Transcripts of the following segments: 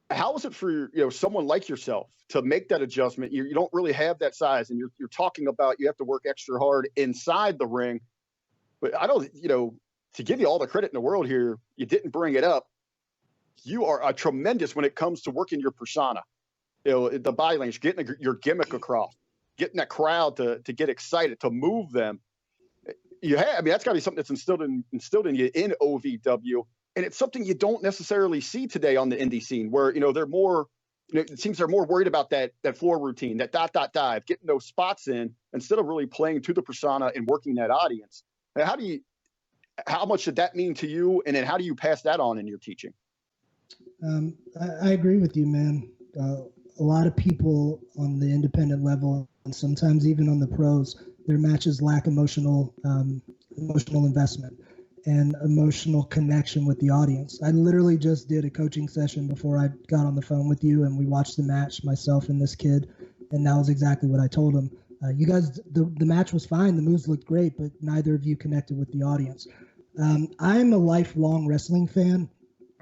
How is it for someone like yourself to make that adjustment? You don't really have that size, and you're talking about you have to work extra hard inside the ring. But I don't, to give you all the credit in the world here, you didn't bring it up. You are a tremendous when it comes to working your persona, the body language, getting your gimmick across, getting that crowd to get excited, to move them. That's got to be something that's instilled in you in OVW. And it's something you don't necessarily see today on the indie scene where, they're more, it seems they're more worried about that floor routine, that dive, getting those spots in instead of really playing to the persona and working that audience. How much did that mean to you? And then how do you pass that on in your teaching? I agree with you, man. A lot of people on the independent level and sometimes even on the pros, their matches lack emotional investment and emotional connection with the audience. I literally just did a coaching session before I got on the phone with you, and we watched the match, myself and this kid, and that was exactly what I told him. You guys, the match was fine, the moves looked great, but neither of you connected with the audience. I'm a lifelong wrestling fan,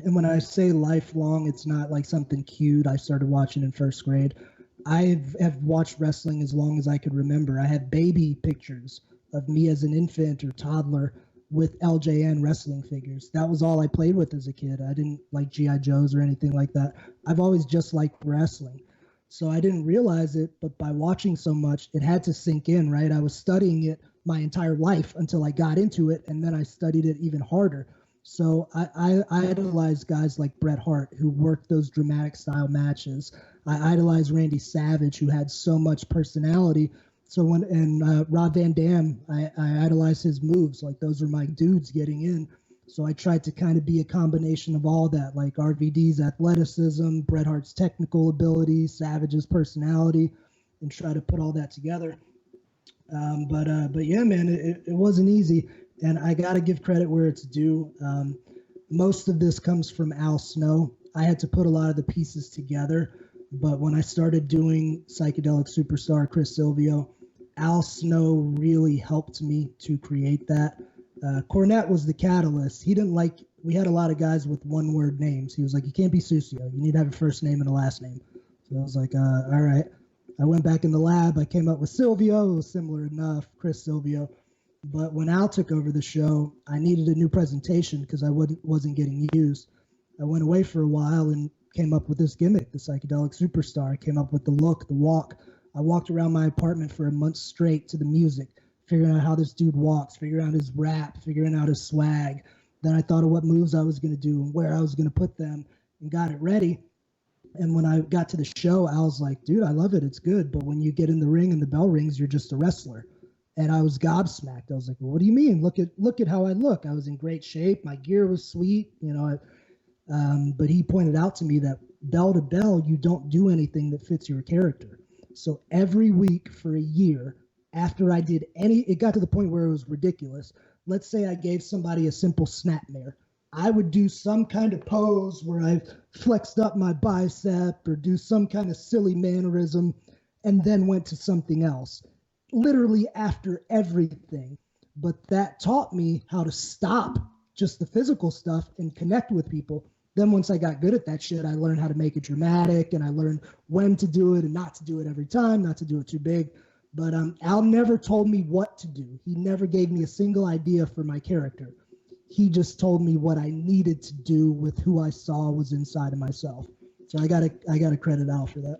and when I say lifelong, it's not like something cute I started watching in first grade. I have watched wrestling as long as I could remember. I have baby pictures of me as an infant or toddler with LJN wrestling figures. That was all I played with as a kid. I didn't like G.I. Joes or anything like that. I've always just liked wrestling. So I didn't realize it, but by watching so much, it had to sink in, right? I was studying it my entire life until I got into it, and then I studied it even harder. So I idolize guys like Bret Hart, who worked those dramatic style matches. I idolize Randy Savage, who had so much personality. So Rob Van Dam, I idolize his moves. Like, those are my dudes getting in. So I tried to kind of be a combination of all that, like RVD's athleticism, Bret Hart's technical ability, Savage's personality, and try to put all that together. But yeah, man, it wasn't easy. And I got to give credit where it's due. Most of this comes from Al Snow. I had to put a lot of the pieces together. But when I started doing Psychedelic Superstar, Chris Silvio, Al Snow really helped me to create that. Cornette was the catalyst. He didn't like, we had a lot of guys with one-word names. He was like, you can't be Susio. You need to have a first name and a last name. So I was like, all right. I went back in the lab. I came up with Silvio. It was similar enough, Chris Silvio. But when Al took over the show, I needed a new presentation because I wasn't getting used. I went away for a while and came up with this gimmick, the Psychedelic Superstar. I came up with the look, the walk. I walked around my apartment for a month straight to the music, figuring out how this dude walks, figuring out his rap, figuring out his swag. Then I thought of what moves I was going to do and where I was going to put them and got it ready. And when I got to the show, I was like, dude, I love it. It's good. But when you get in the ring and the bell rings, you're just a wrestler. And I was gobsmacked. I was like, well, what do you mean? Look at how I look. I was in great shape. My gear was sweet, but he pointed out to me that bell to bell, you don't do anything that fits your character. So every week for a year, after I did it got to the point where it was ridiculous. Let's say I gave somebody a simple snapmare. I would do some kind of pose where I flexed up my bicep or do some kind of silly mannerism and then went to something else, literally after everything. But that taught me how to stop just the physical stuff and connect with people. Then once I got good at that shit, I learned how to make it dramatic, and I learned when to do it and not to do it every time, not to do it too big. But Al never told me what to do. He never gave me a single idea for my character. He just told me what I needed to do with who I saw was inside of myself. So I gotta credit Al for that.